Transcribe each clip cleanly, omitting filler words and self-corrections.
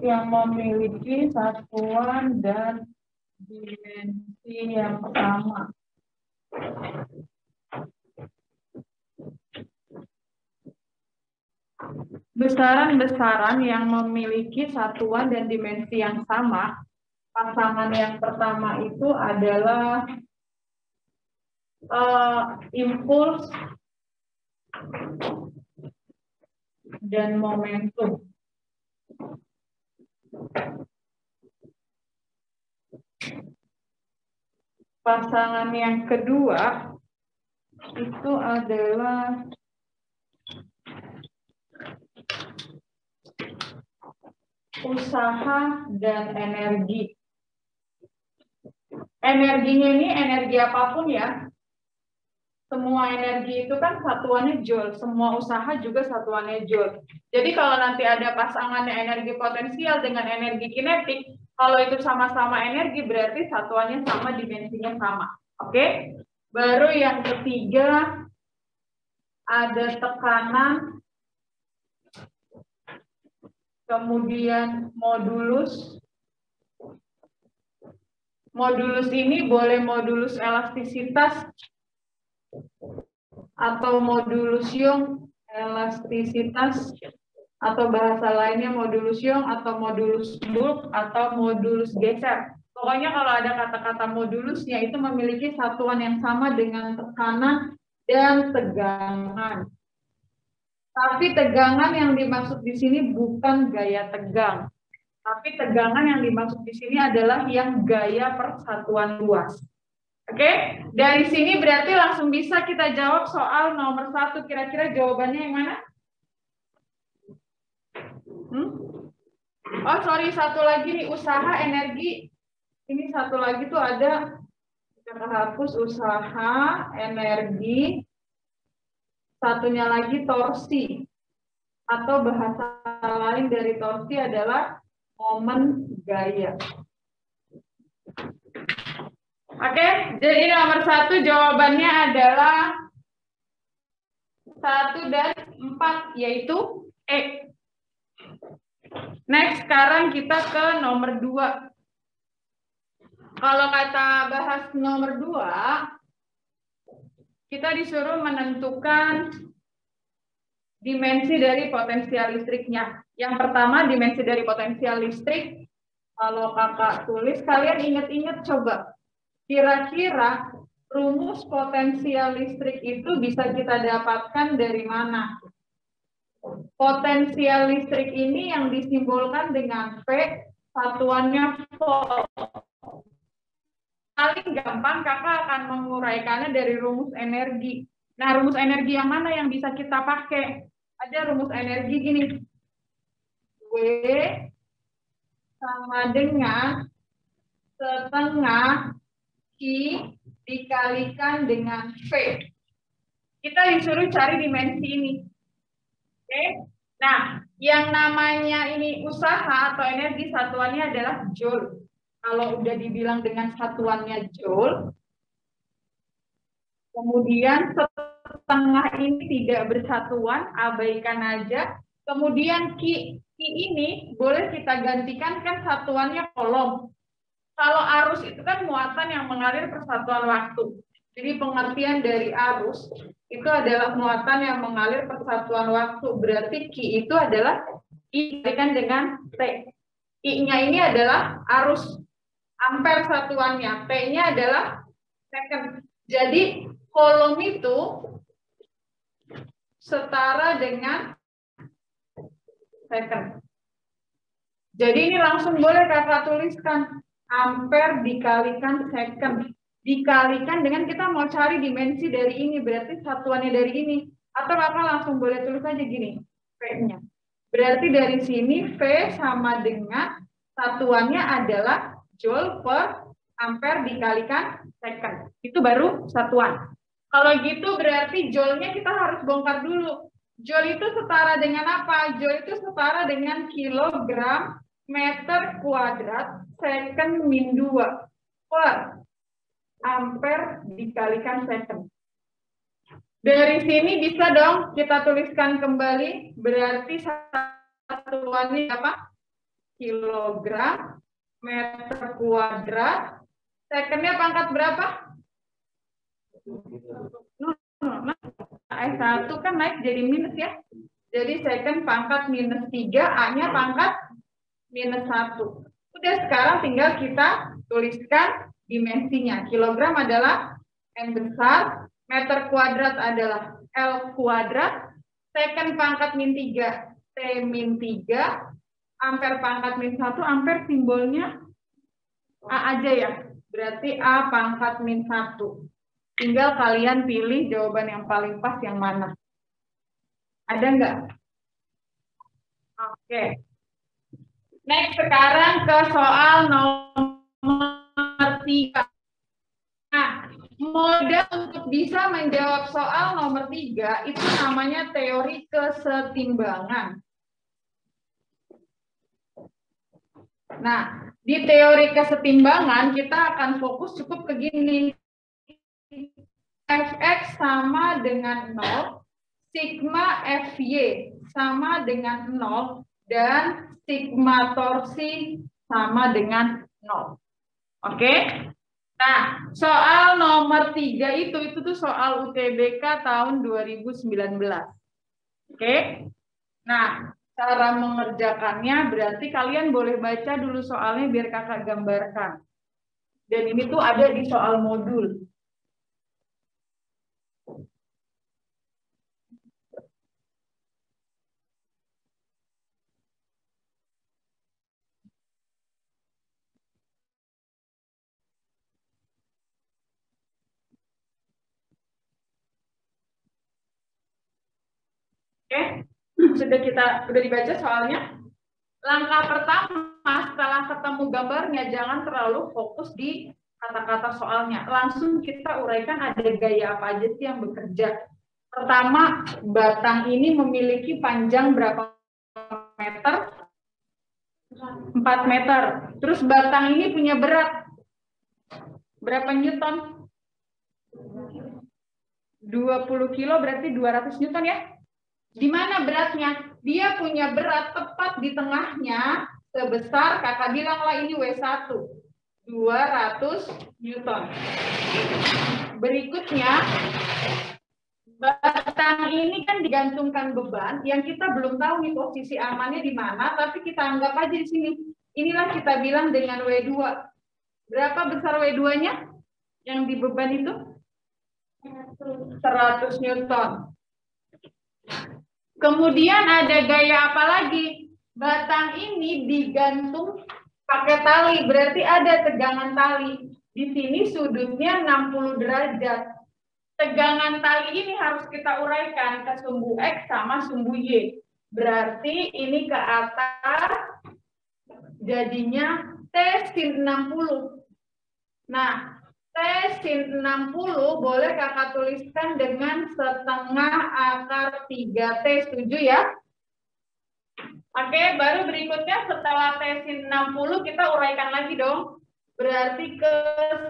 yang memiliki satuan dan dimensi yang sama. Besaran-besaran yang memiliki satuan dan dimensi yang sama, pasangan yang pertama itu adalah impuls dan momentum. Pasangan yang kedua itu adalah usaha dan energi. Energinya ini energi apapun ya. Semua energi itu kan satuannya joule. Semua usaha juga satuannya joule. Jadi kalau nanti ada pasangannya energi potensial dengan energi kinetik, kalau itu sama-sama energi berarti satuannya sama, dimensinya sama. Oke? Baru yang ketiga ada tekanan, kemudian modulus. Modulus ini boleh modulus elastisitas atau modulus Young, elastisitas, atau bahasa lainnya modulus Young atau modulus bulk atau modulus geser. Pokoknya kalau ada kata-kata modulusnya itu memiliki satuan yang sama dengan tekanan dan tegangan. Tapi tegangan yang dimaksud di sini bukan gaya tegang. Tapi tegangan yang dimaksud di sini adalah yang gaya persatuan luas. Oke, dari sini berarti langsung bisa kita jawab soal nomor 1. Kira-kira jawabannya yang mana? Oh, sorry, satu lagi nih, usaha energi. Ini satu lagi tuh ada, kita hapus usaha energi. Satunya lagi torsi. Atau bahasa lain dari torsi adalah momen gaya. Oke, jadi nomor 1 jawabannya adalah 1 dan 4, yaitu E. Next, sekarang kita ke nomor 2. Kalau kata bahas nomor 2, kita disuruh menentukan dimensi dari potensial listriknya. Yang pertama, dimensi dari potensial listrik. Kalau kakak tulis, kalian ingat-ingat coba. Kira-kira rumus potensial listrik itu bisa kita dapatkan dari mana? Potensial listrik ini yang disimbolkan dengan V, satuannya volt. Paling gampang kakak akan menguraikannya dari rumus energi. Nah, rumus energi yang mana yang bisa kita pakai? Ada rumus energi gini. W sama dengan setengah Q dikalikan dengan V. Kita disuruh cari dimensi ini. Oke. Nah, yang namanya ini usaha atau energi satuannya adalah joule. Kalau udah dibilang dengan satuannya joule, kemudian setengah ini tidak bersatuan, abaikan aja. Kemudian Q ini boleh kita gantikan kan satuannya kolom. Kalau arus itu kan muatan yang mengalir persatuan waktu. Jadi pengertian dari arus itu adalah muatan yang mengalir persatuan waktu. Berarti Q itu adalah I dikalikan dengan T. I-nya ini adalah arus ampere satuannya. T-nya adalah second. Jadi kolom itu setara dengan second. Jadi ini langsung boleh kakak tuliskan. Ampere dikalikan second. Dikalikan dengan kita mau cari dimensi dari ini. Berarti satuannya dari ini. Atau kakak langsung boleh tulis aja gini. V-nya. Berarti dari sini V sama dengan satuannya adalah joule per ampere dikalikan second. Itu baru satuan. Kalau gitu berarti joule-nya kita harus bongkar dulu. Joule itu setara dengan apa? Joule itu setara dengan kilogram meter kuadrat second min 2 per ampere dikalikan second. Dari sini bisa dong kita tuliskan kembali, berarti satuannya apa? Kilogram, meter kuadrat, secondnya pangkat berapa? S1 kan naik jadi minus ya. Jadi second pangkat minus 3, A-nya pangkat minus 1. Udah, sekarang tinggal kita tuliskan dimensinya. Kilogram adalah M besar, meter kuadrat adalah L kuadrat, second pangkat min 3, T min 3, ampere pangkat min 1, ampere simbolnya A aja ya. Berarti A pangkat min 1. Tinggal kalian pilih jawaban yang paling pas yang mana. Ada nggak? Oke. Next, sekarang ke soal nomor 3. Nah, modal untuk bisa menjawab soal nomor 3 itu namanya teori kesetimbangan. Nah, di teori kesetimbangan kita akan fokus cukup ke gini. Fx sama dengan 0, sigma Fy sama dengan 0, dan sigma torsi sama dengan 0. Oke? Nah, soal nomor 3 itu tuh soal UTBK tahun 2019. Oke? Nah, cara mengerjakannya berarti kalian boleh baca dulu soalnya biar kakak gambarkan. Dan ini tuh ada di soal modul. Oke, sudah dibaca soalnya. Langkah pertama setelah ketemu gambarnya, jangan terlalu fokus di kata-kata soalnya. Langsung kita uraikan ada gaya apa aja sih yang bekerja. Pertama, batang ini memiliki panjang berapa meter? 4 meter. Terus batang ini punya berat berapa newton? 20 kilo berarti 200 newton ya? Di mana beratnya? Dia punya berat tepat di tengahnya sebesar, kakak bilanglah ini W1, 200 Newton. Berikutnya, batang ini kan digantungkan beban, yang kita belum tahu nih posisi amannya di mana, tapi kita anggap aja di sini. Inilah kita bilang dengan W2. Berapa besar W2-nya? Yang di beban itu? 100 Newton. Kemudian ada gaya apa lagi? Batang ini digantung pakai tali, berarti ada tegangan tali. Di sini sudutnya 60 derajat. Tegangan tali ini harus kita uraikan ke sumbu X sama sumbu Y. Berarti ini ke atas jadinya T sin 60. Nah, T sin 60 boleh kakak tuliskan dengan setengah akar 3T, setuju ya? Oke, baru berikutnya setelah T sin 60 kita uraikan lagi dong. Berarti ke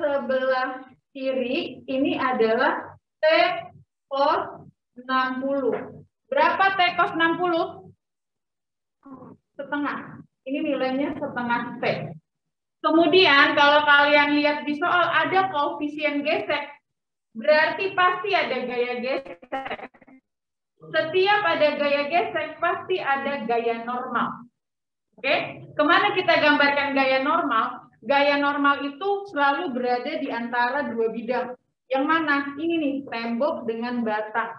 sebelah kiri ini adalah T cos 60. Berapa T cos 60? Setengah. Ini nilainya setengah T. Kemudian kalau kalian lihat di soal ada koefisien gesek, berarti pasti ada gaya gesek. Setiap ada gaya gesek, pasti ada gaya normal. Oke, kemana kita gambarkan gaya normal? Gaya normal itu selalu berada di antara dua bidang. Yang mana? Ini nih, tembok dengan batang.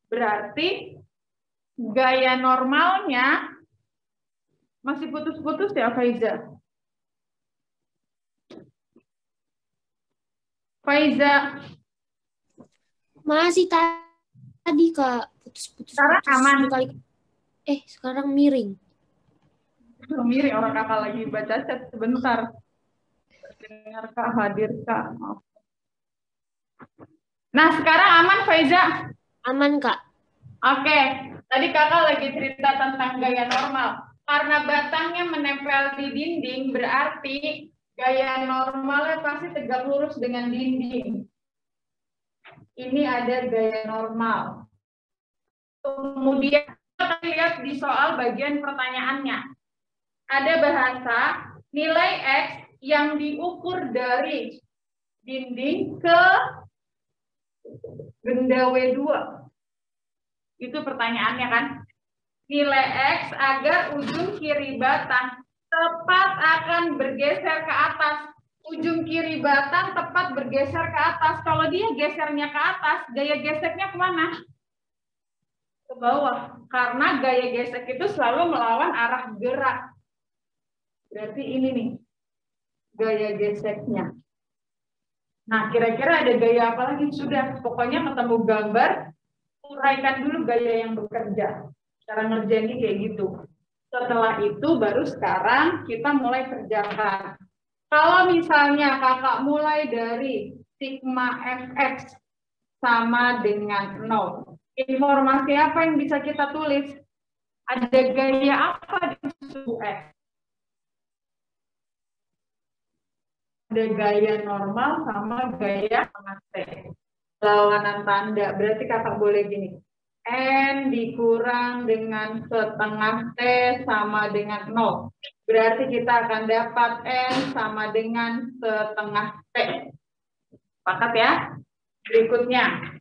Berarti gaya normalnya masih putus-putus ya, Faiza? Faiza. Masih tadi Kak, putus-putus. Sekarang aman. Sekarang miring. Miring, orang kakak lagi baca chat sebentar. Dengar Kak, hadir Kak. Nah, sekarang aman Faiza? Aman Kak. Oke, tadi kakak lagi cerita tentang gaya normal. Karena batangnya menempel di dinding, berarti Gaya normalnya pasti tegak lurus dengan dinding. Ini ada gaya normal. Kemudian kita lihat di soal bagian pertanyaannya. Ada bahasa nilai X yang diukur dari dinding ke benda W2. Itu pertanyaannya kan. Nilai X agar ujung kiri batang tepat akan bergeser ke atas. Ujung kiri batang tepat bergeser ke atas. Kalau dia gesernya ke atas, gaya geseknya kemana? Ke bawah. Karena gaya gesek itu selalu melawan arah gerak. Berarti ini nih, gaya geseknya. Nah, kira-kira ada gaya apa lagi? Sudah, pokoknya ketemu gambar, uraikan dulu gaya yang bekerja. Cara ngerjainnya kayak gitu. Setelah itu baru sekarang kita mulai kerjakan. Kalau misalnya kakak mulai dari sigma fx sama dengan 0. Informasi apa yang bisa kita tulis? Ada gaya apa di suku X? Ada gaya normal sama gaya setengah T. Lawanan tanda. Berarti kakak boleh gini. N dikurang dengan setengah T sama dengan 0. Berarti kita akan dapat N sama dengan setengah T. Sepakat ya? Berikutnya.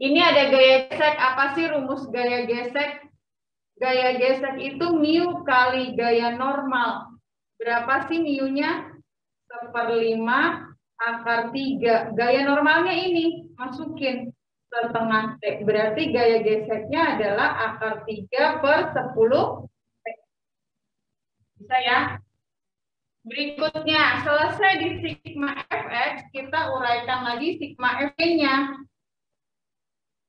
Ini ada gaya gesek. Apa sih rumus gaya gesek? Gaya gesek itu mu kali gaya normal. Berapa sih mu-nya? 1/5 akar 3. Gaya normalnya ini. Masukin setengah T. Berarti gaya geseknya adalah akar 3/10 T. Bisa ya? Berikutnya, selesai di sigma fx, kita uraikan lagi sigma fy-nya.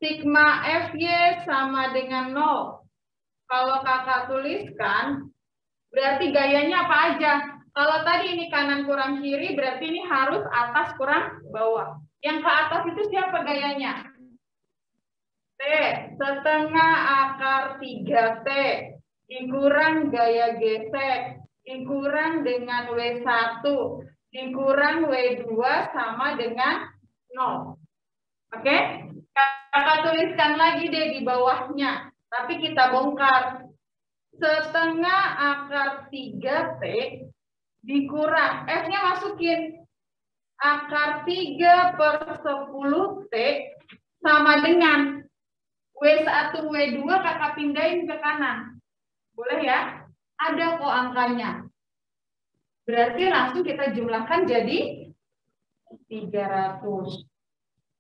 Sigma fy sama dengan 0. Kalau kakak tuliskan, berarti gayanya apa aja? Kalau tadi ini kanan kurang kiri, berarti ini harus atas kurang bawah. Yang ke atas itu siapa gayanya? T, setengah akar 3T, dikurang gaya gesek, dikurang dengan W1, dikurang W2 sama dengan 0. Oke? Kakak tuliskan lagi deh di bawahnya, tapi kita bongkar. Setengah akar 3T dikurang, F-nya masukin, akar 3/10T sama dengan W1, W2 kakak pindahin ke kanan. Boleh ya? Ada kok angkanya. Berarti langsung kita jumlahkan jadi 300.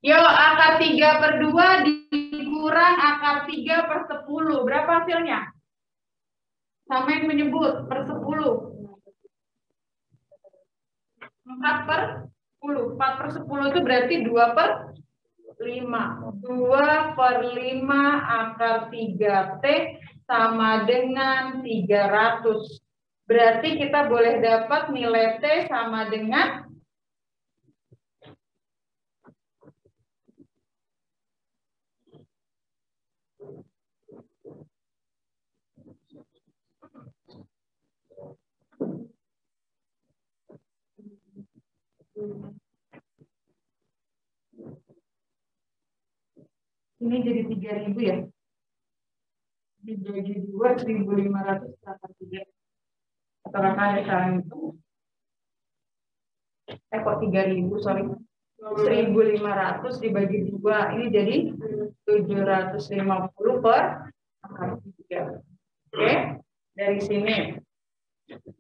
Yo, akar 3/2 dikurang akar 3/10. Berapa hasilnya? Sama yang menyebut, per 10. 4/10. 4/10 itu berarti 2/5. 2/5 akar 3T sama dengan 300. Berarti kita boleh dapat nilai T sama dengan ini jadi 3.000 ya. Dibagi 2, 1.500 kali 3. Atau kakak sekarang itu. Kok 3.000, sorry. 1.500 dibagi 2. Ini jadi 750 per kali 3. Oke, dari sini.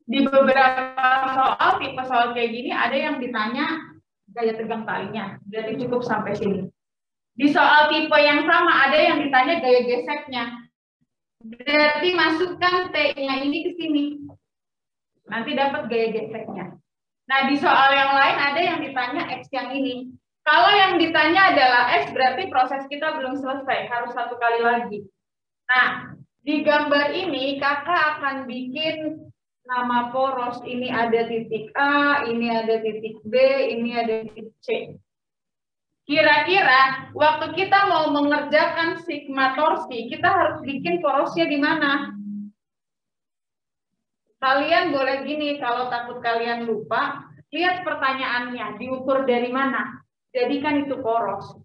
Di beberapa soal, tipe soal kayak gini, ada yang ditanya gaya tegang talinya. Berarti cukup sampai sini. Di soal tipe yang sama, ada yang ditanya gaya geseknya. Berarti masukkan T-nya ini ke sini. Nanti dapat gaya geseknya. Nah, di soal yang lain ada yang ditanya X yang ini. Kalau yang ditanya adalah X, berarti proses kita belum selesai. Harus satu kali lagi. Nah, di gambar ini kakak akan bikin nama poros. Ini ada titik A, ini ada titik B, ini ada titik C. Kira-kira waktu kita mau mengerjakan sigma torsi, kita harus bikin porosnya di mana? Kalian boleh gini, kalau takut kalian lupa, lihat pertanyaannya, diukur dari mana? Jadi kan itu poros.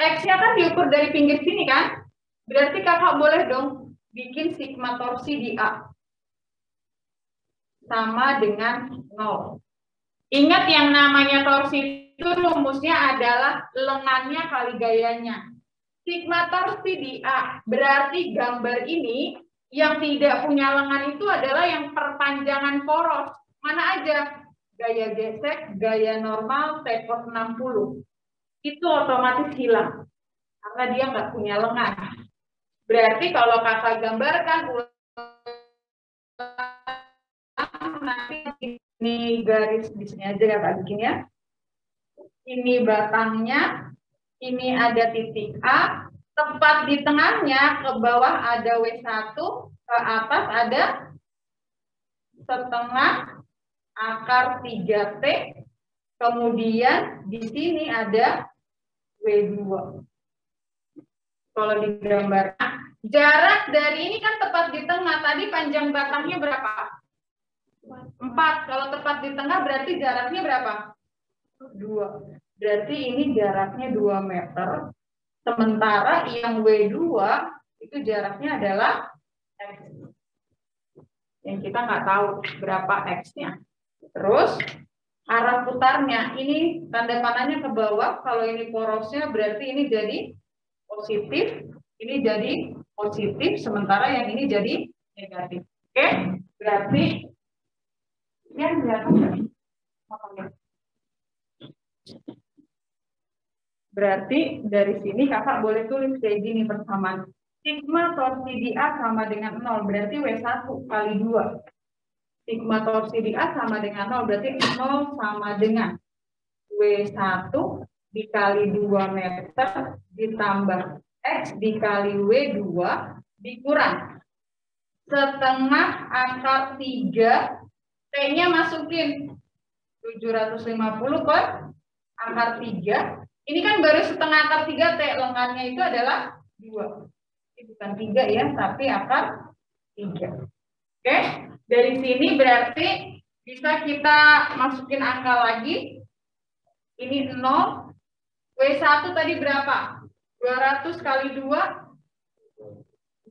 X-nya kan diukur dari pinggir sini kan? Berarti kakak boleh dong bikin sigma torsi di A. Sama dengan 0. Ingat yang namanya torsi itu rumusnya adalah lengannya kali gayanya. Sigma torsi di A, berarti gambar ini yang tidak punya lengan itu adalah yang perpanjangan poros. Mana aja? Gaya gesek, gaya normal, T-cos 60. Itu otomatis hilang. Karena dia nggak punya lengan. Berarti kalau kakak gambarkan nanti ini garis di sini aja kakak bikin ya. Ini batangnya, ini ada titik A, tepat di tengahnya ke bawah ada W1, ke atas ada setengah akar 3T, kemudian di sini ada W2. Kalau digambarkan, jarak dari ini kan tepat di tengah, tadi panjang batangnya berapa? 4. Kalau tepat di tengah berarti jaraknya berapa? 2. Berarti ini jaraknya 2 meter. Sementara yang W2 itu jaraknya adalah X. Yang kita nggak tahu berapa X-nya. Terus arah putarnya, ini tanda panahnya ke bawah. Kalau ini porosnya berarti ini jadi positif. Ini jadi positif. Sementara yang ini jadi negatif. Oke? Berarti ya berarti dari sini kakak boleh tulis kayak gini persamaan. Sigma torsi di A sama dengan 0, berarti W1 kali 2. Sigma torsi di A sama dengan 0, berarti 0 sama dengan W1 dikali 2 meter ditambah X dikali W2 dikurang setengah akar 3, T-nya masukin 750 per akar 3. Ini kan baru setengah akar 3 T, lengannya itu adalah 2. Ini bukan 3 ya, tapi akar 3. Oke, dari sini berarti bisa kita masukin angka lagi. Ini 0. W1 tadi berapa? 200 kali 2,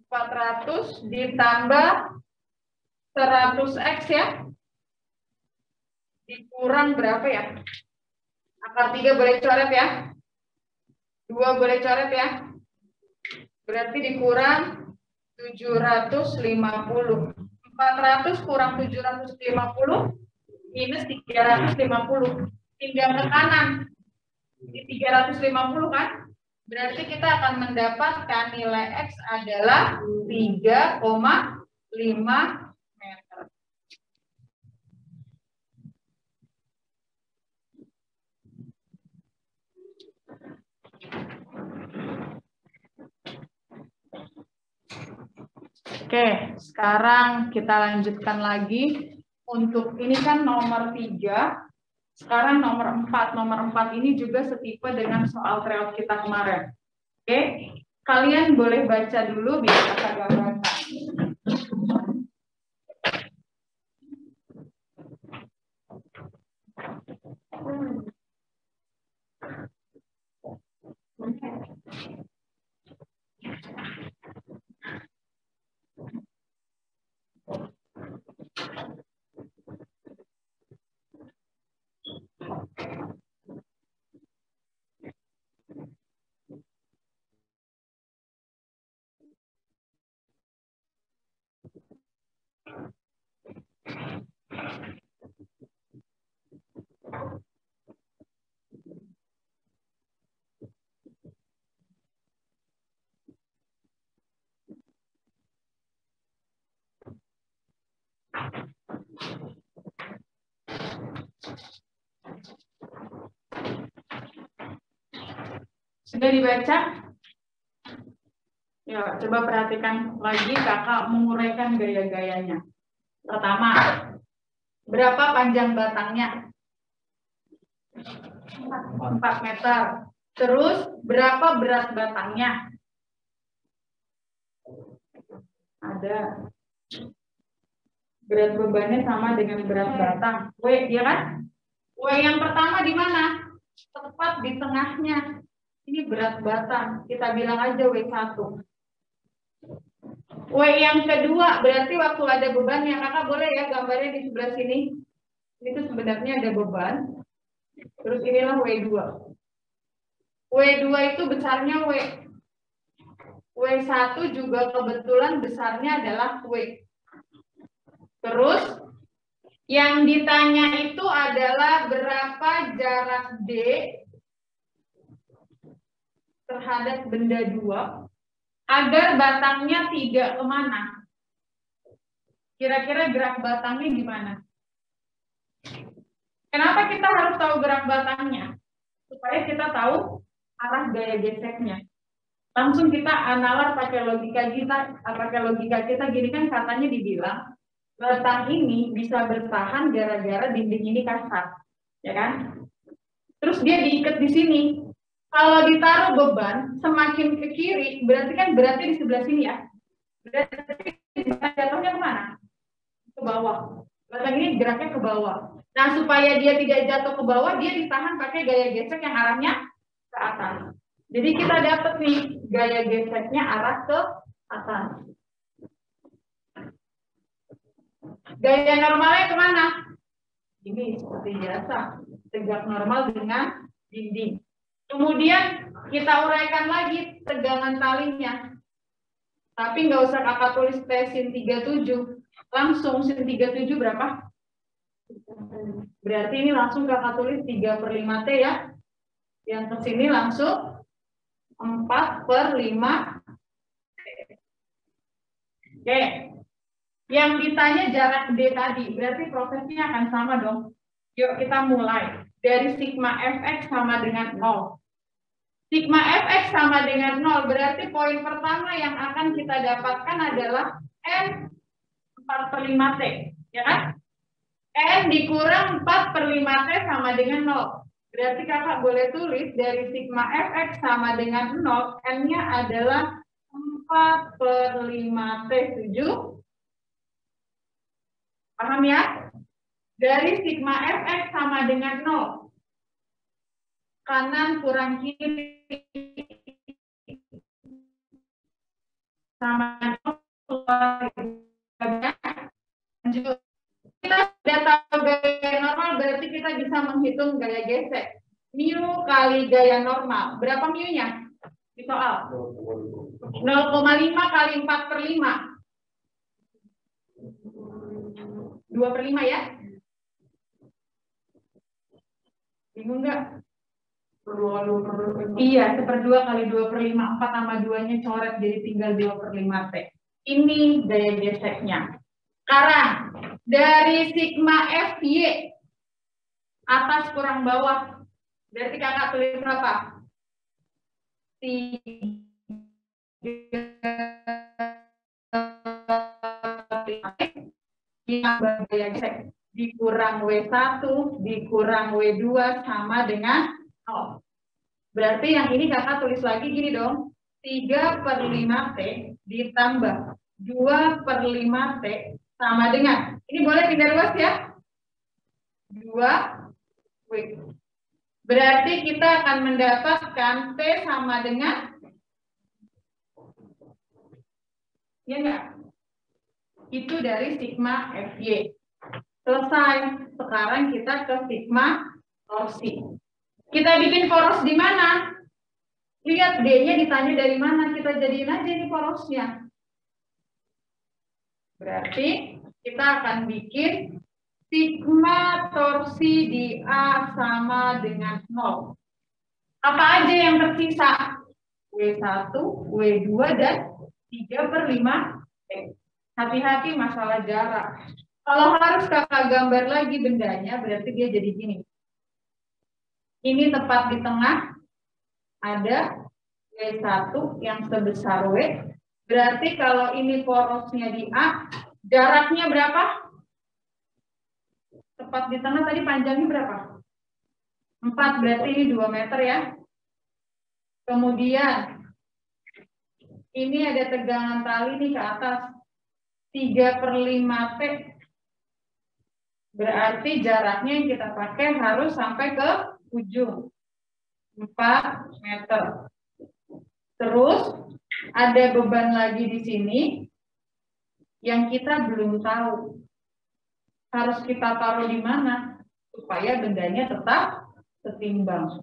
400 ditambah 100X ya. Dikurang berapa ya? Akar 3 boleh coret ya. 2 boleh coret ya. Berarti dikurang 750. 400 kurang 750 minus 350. Tinggal ke kanan. Di 350 kan? Berarti kita akan mendapatkan nilai X adalah 3,5 meter. Oke, sekarang kita lanjutkan lagi. Untuk ini kan nomor 3, sekarang nomor 4. Nomor 4 ini juga setipe dengan soal tryout kita kemarin. Oke, kalian boleh baca dulu biar kakak gambarkan. Sudah dibaca? Ya, coba perhatikan lagi kakak menguraikan gaya-gayanya. Pertama, berapa panjang batangnya? 4 meter. Terus, berapa berat batangnya? Ada Berat bebannya sama dengan berat batang. W, ya kan? W yang pertama di mana? Tepat di tengahnya. Ini berat batang. Kita bilang aja W1. W yang kedua, berarti waktu ada bebannya. Kakak boleh ya gambarnya di sebelah sini. Ini tuh sebenarnya ada beban. Terus inilah W2. W2 itu besarnya W. W1 juga kebetulan besarnya adalah W. Terus yang ditanya itu adalah berapa jarak D terhadap benda 2 agar batangnya tidak kemana. Kira-kira gerak batangnya gimana? Kenapa kita harus tahu gerak batangnya? Supaya kita tahu arah gaya geseknya. Langsung kita analis pakai logika kita gini kan katanya dibilang batang ini bisa bertahan gara-gara dinding ini kasar, ya kan? Terus dia diikat di sini. Kalau ditaruh beban semakin ke kiri, berarti kan beratnya di sebelah sini ya. Berarti jatuhnya kemana? Ke bawah. Batang ini geraknya ke bawah. Nah, supaya dia tidak jatuh ke bawah, dia ditahan pakai gaya gesek yang arahnya ke atas. Jadi kita dapat nih gaya geseknya arah ke atas. Gaya normalnya kemana? Ini seperti biasa, tegak normal dengan dinding. Kemudian kita uraikan lagi tegangan talinya. Tapi nggak usah kakak tulis T sin 37. Langsung sin 37 berapa? Berarti ini langsung kakak tulis 3/5 T ya. Yang ke sini langsung 4/5 T. Oke. Yang ditanya jarak D tadi, berarti prosesnya akan sama dong. Yuk kita mulai. Dari sigma Fx sama dengan 0. Sigma Fx sama dengan 0, berarti poin pertama yang akan kita dapatkan adalah N 4/5 T. Ya kan? N dikurang 4/5 T sama dengan 0. Berarti kakak boleh tulis dari sigma Fx sama dengan 0, N-nya adalah 4/5 T. Setuju? Paham ya? Dari sigma Fx sama dengan 0. Kanan kurang kiri sama 0. Lanjut. Kita sudah tahu gaya normal, berarti kita bisa menghitung gaya gesek. Mu kali gaya normal. Berapa mu-nya? Di soal. 0,5 kali 4/5. 2/5 ya? Bingung nggak? Iya, 1/2 kali 2/5. 4 sama 2-nya coret, jadi tinggal 2/5 T. Ini gaya geseknya. Sekarang, dari sigma Fy, atas kurang bawah, berarti kakak tulis berapa? 3 yang gaya gesek dikurang W1 dikurang W2 sama dengan 0. Berarti yang ini kakak tulis lagi gini dong. 3/5 T ditambah 2/5 T sama dengan, ini boleh pindah ruas ya, 2W. Berarti kita akan mendapatkan T sama dengan, ya enggak? Itu dari sigma Fy. Selesai. Sekarang kita ke sigma torsi. Kita bikin poros di mana? Lihat D-nya ditanya dari mana, kita jadiin aja ini porosnya. Berarti kita akan bikin sigma torsi di A sama dengan 0. Apa aja yang tersisa? W1, W2, dan 3/5 T. Hati-hati masalah jarak. Kalau harus kakak gambar lagi bendanya, berarti dia jadi gini. Ini tepat di tengah, ada W1 yang sebesar W. Berarti kalau ini porosnya di A, jaraknya berapa? Tepat di tengah tadi panjangnya berapa? 4, berarti ini 2 meter ya. Kemudian, ini ada tegangan tali nih ke atas. 3/5 T Berarti jaraknya yang kita pakai harus sampai ke ujung. 4 meter. Terus ada beban lagi di sini yang kita belum tahu. Harus kita taruh di mana supaya bendanya tetap setimbang.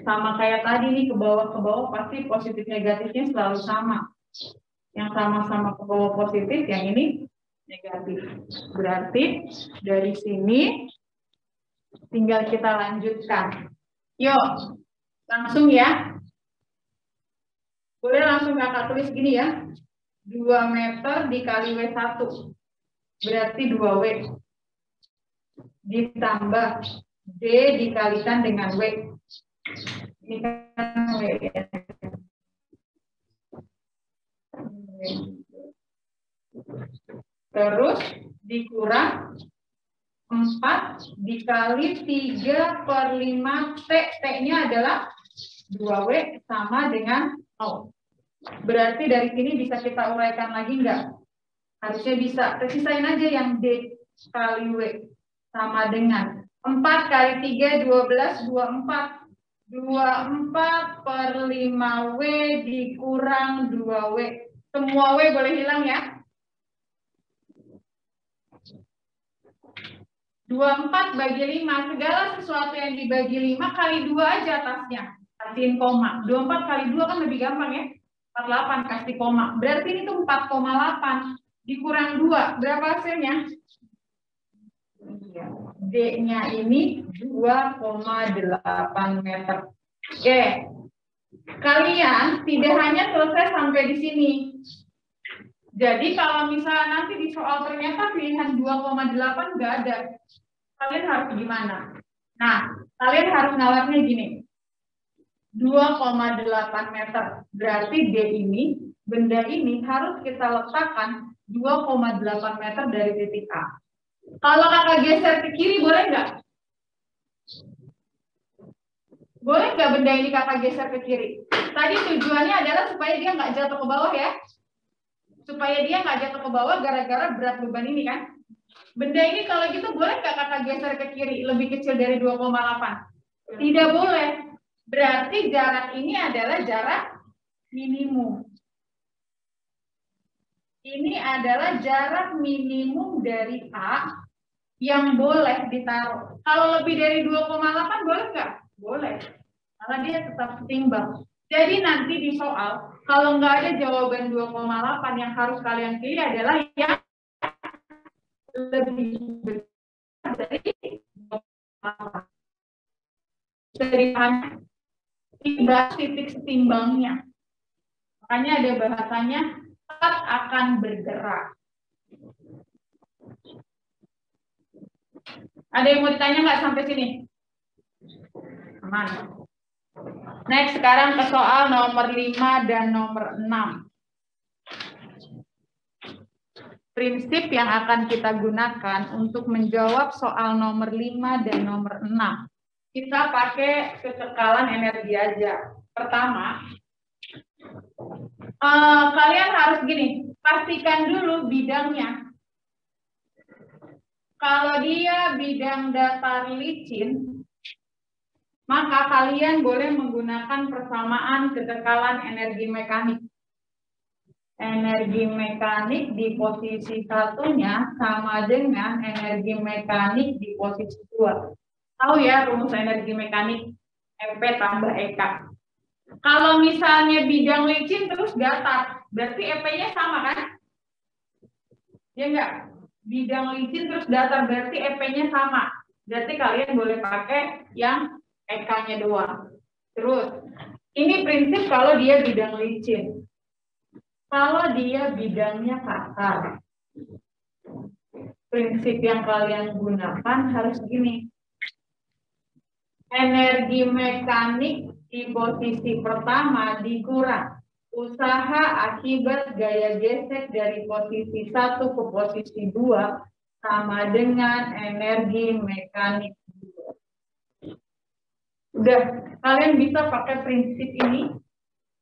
Sama kayak tadi nih, ke bawah pasti positif negatifnya selalu sama. Yang sama-sama ke bawah positif, yang ini negatif. Berarti dari sini tinggal kita lanjutkan. Yuk, langsung ya. Boleh langsung kakak tulis gini ya. 2 meter dikali W1. Berarti 2W. Ditambah D dikalikan dengan W. Ini kan W ya. Terus dikurang 4 dikali 3/5 T. T-nya adalah 2W sama dengan 0. Berarti dari sini bisa kita uraikan lagi enggak? Harusnya bisa. Sisain aja yang D kali W sama dengan 4 kali 3, 12, 24. 24/5W dikurang 2W. Semua W boleh hilang ya. 24 bagi 5. Segala sesuatu yang dibagi 5 kali 2 aja atasnya. Kasihin koma. 24 kali 2 kan lebih gampang ya. 48 kasih koma. Berarti ini tuh 4,8. Dikurang 2. Berapa hasilnya? D-nya ini 2,8 meter. Oke. Kalian tidak hanya selesai sampai di sini. Jadi kalau misalnya nanti di soal ternyata pilihan 2,8 nggak ada. Kalian harus gimana? Nah, kalian harus ngalatnya gini. 2,8 meter. Berarti D ini, benda ini harus kita letakkan 2,8 meter dari titik A. Kalau kakak geser ke kiri, boleh nggak? Boleh nggak benda ini kakak geser ke kiri? Tadi tujuannya adalah supaya dia nggak jatuh ke bawah ya. Supaya dia nggak jatuh ke bawah gara-gara berat beban ini kan. Benda ini kalau gitu boleh nggak kakak geser ke kiri? Lebih kecil dari 2,8? Tidak boleh. Berarti jarak ini adalah jarak minimum. Ini adalah jarak minimum dari A yang boleh ditaruh. Kalau lebih dari 2,8 boleh nggak? Boleh. Karena dia tetap setimbang. Jadi nanti di soal, kalau nggak ada jawaban 2,8 yang harus kalian pilih adalah yang lebih besar dari 2,8. Dari mana? Titik setimbangnya. Makanya ada bahasanya cepat akan bergerak. Ada yang mau ditanya nggak sampai sini? Aman. Next, sekarang ke soal nomor 5 dan nomor 6. Prinsip yang akan kita gunakan untuk menjawab soal nomor 5 dan nomor 6. Kita pakai kekekalan energi aja. Pertama, kalian harus gini, pastikan dulu bidangnya. Kalau dia bidang datar licin, maka kalian boleh menggunakan persamaan kekekalan energi mekanik. Energi mekanik di posisi satunya sama dengan energi mekanik di posisi 2. Tahu ya rumus energi mekanik, MP tambah EK. Kalau misalnya bidang licin terus datar, berarti EP-nya sama kan? Ya enggak? Bidang licin terus datar, berarti EP-nya sama. Berarti kalian boleh pakai yang EK-nya doang. Terus, ini prinsip kalau dia bidang licin. Kalau dia bidangnya kasar, prinsip yang kalian gunakan harus gini. Energi mekanik di posisi pertama dikurang usaha akibat gaya gesek dari posisi 1 ke posisi 2 sama dengan energi mekanik 2. Udah, kalian bisa pakai prinsip ini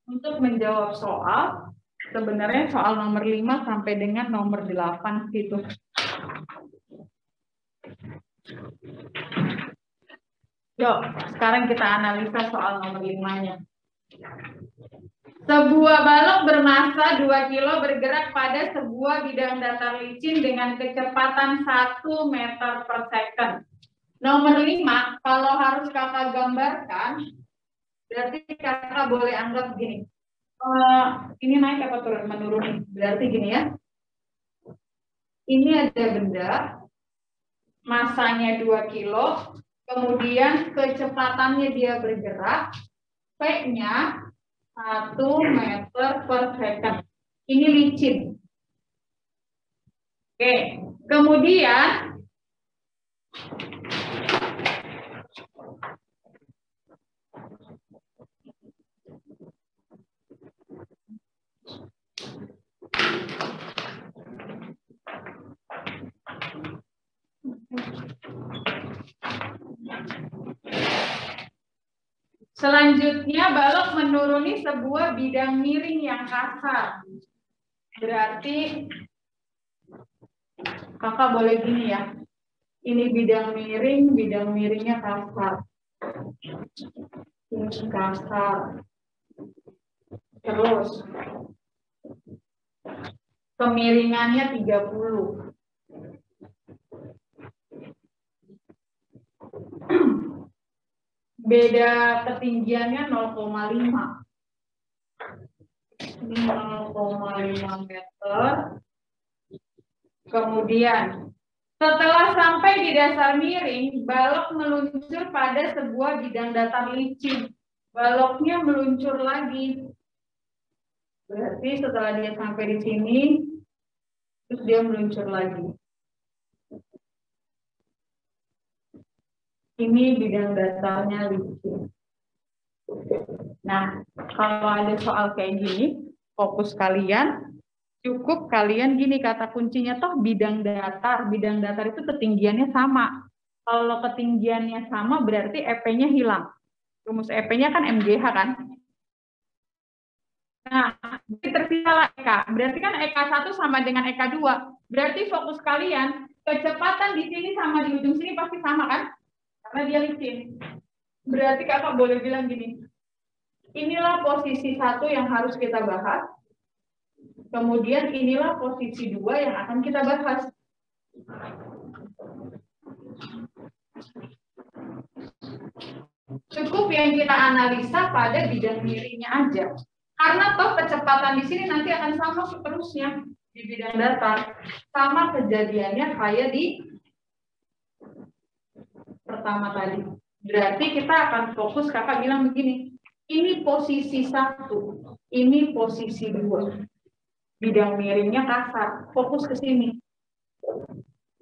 untuk menjawab soal. Sebenarnya soal nomor 5 sampai dengan nomor 8 situ. Yuk, sekarang kita analisa soal nomor 5-nya. Sebuah balok bermasa 2 kilo bergerak pada sebuah bidang datar licin dengan kecepatan 1 meter per second. Nomor 5, kalau harus kakak gambarkan, berarti kakak boleh anggap gini. Ini naik apa turun? Menurun. Berarti gini ya. Ini ada benda, masanya 2 kilo, kemudian kecepatannya dia bergerak, P-nya 1 meter per second. Ini licin. Oke, kemudian selanjutnya balok menuruni sebuah bidang miring yang kasar. Berarti kakak boleh gini ya. Ini bidang miringnya kasar. Ini kasar. Terus kemiringannya 30. Beda ketinggiannya 0,5. Ini 0,5 meter. Kemudian, setelah sampai di dasar miring, balok meluncur pada sebuah bidang datar licin. Baloknya meluncur lagi. Berarti setelah dia sampai di sini, terus dia meluncur lagi. Ini bidang datarnya licin. Nah, kalau ada soal kayak gini, fokus kalian, cukup kalian gini kata kuncinya toh bidang datar. Bidang datar itu ketinggiannya sama. Kalau ketinggiannya sama berarti EP-nya hilang. Rumus EP-nya kan MGH kan? Nah, tersisalah EK. Berarti kan EK1 sama dengan EK2. Berarti fokus kalian, kecepatan di sini sama di ujung sini pasti sama kan? Karena dia licin. Berarti kakak boleh bilang gini, inilah posisi 1 yang harus kita bahas. Kemudian inilah posisi 2 yang akan kita bahas. Cukup yang kita analisa pada bidang miringnya aja. Karena toh kecepatan di sini nanti akan sama seterusnya di bidang datar. Sama kejadiannya kayak di pertama tadi. Berarti kita akan fokus, kakak bilang begini, ini posisi 1, ini posisi 2. Bidang miringnya kasar, fokus ke sini.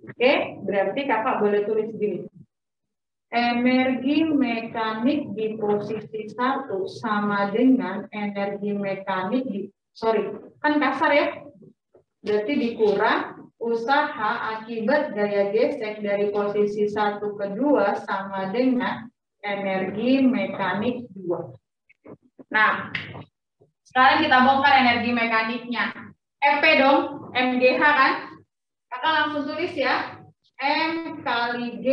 Oke, berarti kakak boleh tulis gini. Energi mekanik di posisi 1 sama dengan energi mekanik di, kan kasar ya. Berarti dikurang usaha akibat gaya gesek dari posisi 1 ke 2 sama dengan energi mekanik 2. Nah, sekarang kita bongkar energi mekaniknya. EP dong, MGH kan? Kakak langsung tulis ya. M kali G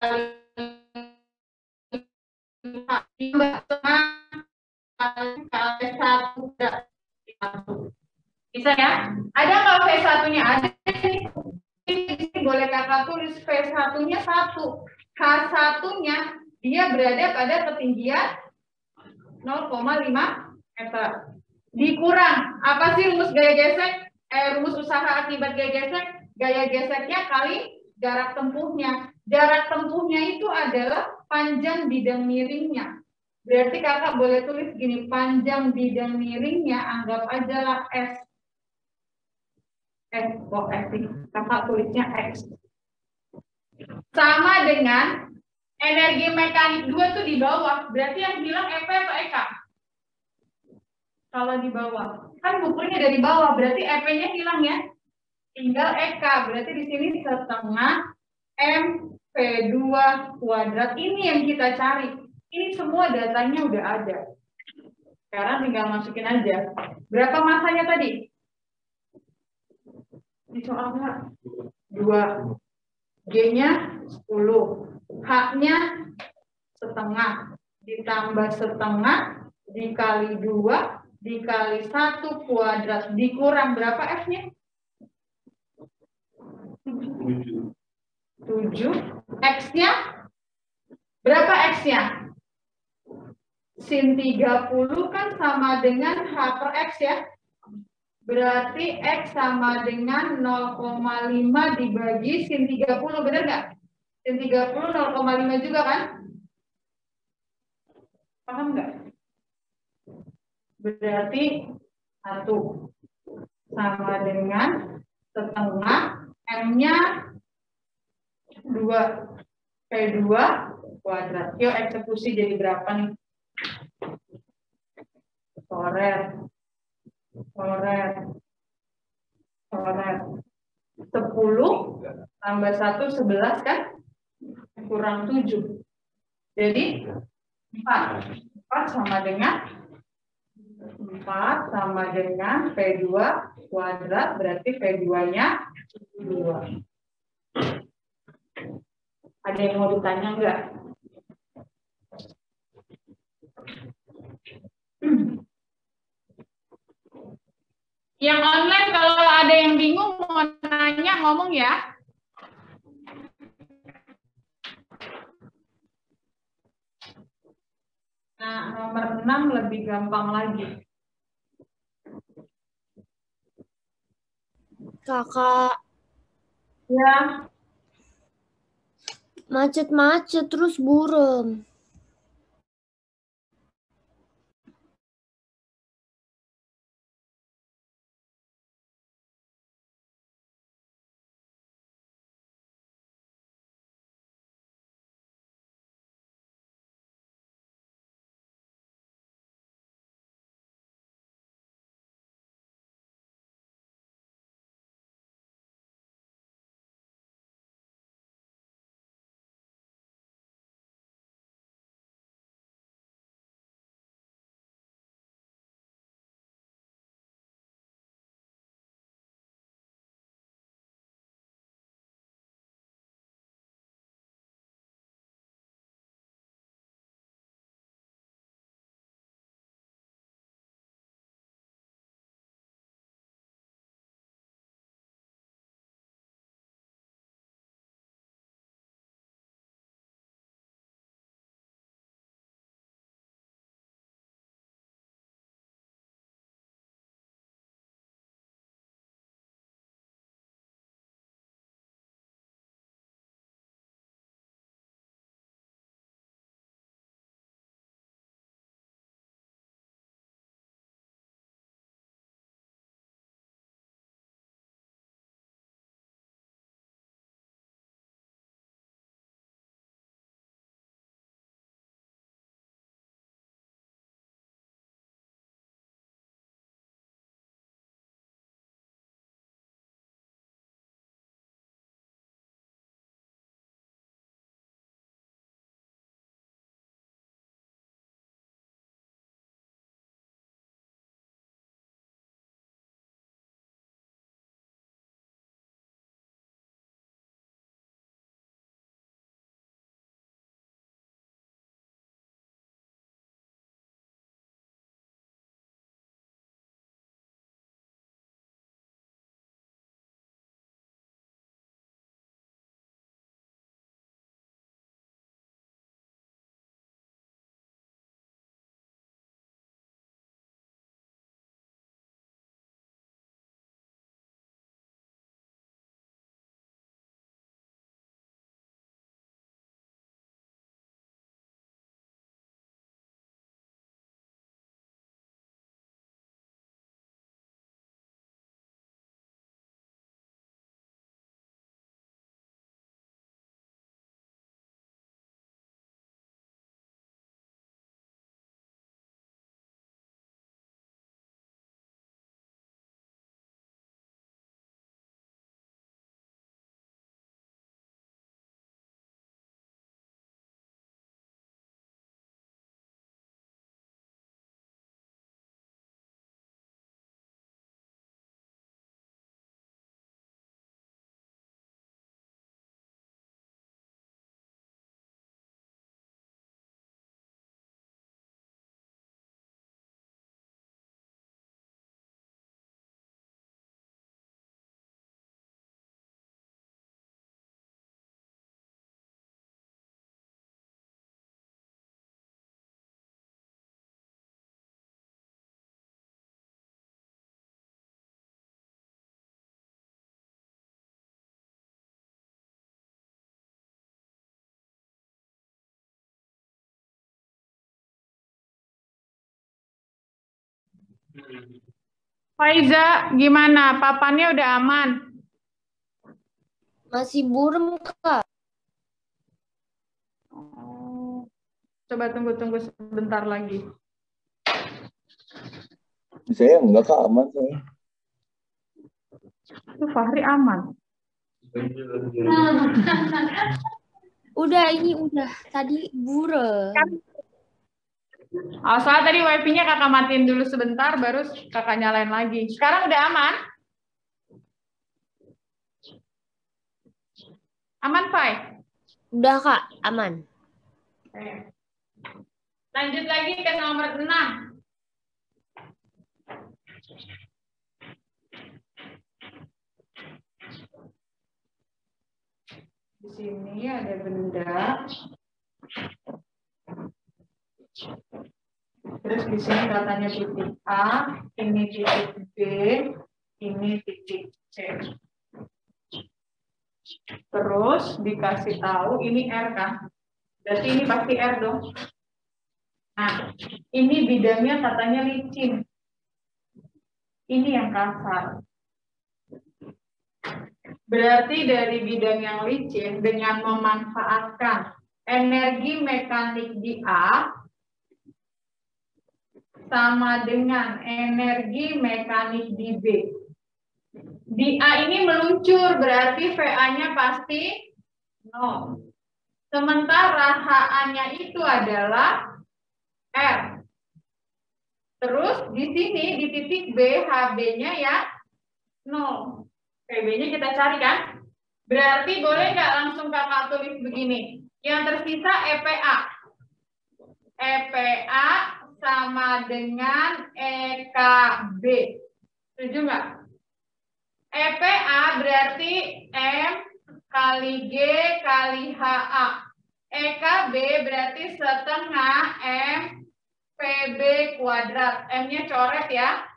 kali V1 bisa ya? Ada nggak V1-nya? Ada. Ini boleh kakak tulis V1-nya 1. H1-nya dia berada pada ketinggian 0,5 meter. Dikurang, apa sih rumus gaya gesek? Rumus usaha akibat gaya gesek? Gaya geseknya kali jarak tempuhnya. Jarak tempuhnya itu adalah panjang bidang miringnya. Berarti kakak boleh tulis gini, panjang bidang miringnya anggap aja lah S. Kakak tulisnya X. Sama dengan energi mekanik 2 tuh di bawah. Berarti yang bilang EP atau EK? Kalau di bawah. Kan bukunya dari bawah, berarti EP-nya hilang ya. Tinggal EK, berarti di sini setengah MP2 kuadrat. Ini yang kita cari. Ini semua datanya udah ada. Sekarang tinggal masukin aja. Berapa masanya tadi? Di soal nggak? 2. G-nya 10. H-nya setengah. Ditambah setengah, dikali 2, dikali 1 kuadrat. Dikurang berapa F-nya? 7. X-nya? Berapa X-nya? Sin 30 kan sama dengan H per X ya. Berarti X sama dengan 0,5 dibagi sin 30, benar nggak? Sin 30 0,5 juga kan? Paham nggak? Berarti 1 sama dengan setengah, M-nya 2, P2 kuadrat. Yuk eksekusi jadi berapa nih? Coret. 10 tambah 1, 11 kan? Kurang 7. Jadi 4 sama dengan P2 kuadrat, berarti P2-nya 2. Ada yang mau ditanya enggak? Yang online kalau ada yang bingung mau nanya ngomong ya. Nah, nomor 6 lebih gampang lagi. Kakak, Ya, macet-macet terus burem. Faiza, gimana? Papannya udah aman? Masih buram, Kak. Coba tunggu sebentar lagi. Saya enggak, Kak, aman saya. Itu Fahri aman. Udah tadi buram. Oh, soalnya tadi wifi-nya kakak matiin dulu sebentar, baru kakak nyalain lagi. Sekarang udah aman? Aman, Fai? Udah, Kak, aman. Oke. Lanjut lagi ke nomor 6. Di sini ada benda. Terus di sini katanya titik A, ini titik B, ini titik C. Terus dikasih tahu ini R kan? Berarti ini pasti R dong. Nah, ini bidangnya katanya licin. Ini yang kasar. Berarti dari bidang yang licin dengan memanfaatkan energi mekanik di A sama dengan energi mekanik di B. Di A ini meluncur, berarti VA-nya pasti 0. Sementara HA-nya itu adalah R. Terus di sini di titik B, HB-nya ya 0. PB-nya kita cari kan? Berarti boleh nggak langsung kakak tulis begini? Yang tersisa EPA. EPA sama dengan EKB. Setuju nggak? EPA berarti M kali G kali HA. EKB berarti setengah M PB kuadrat. M-nya coret ya.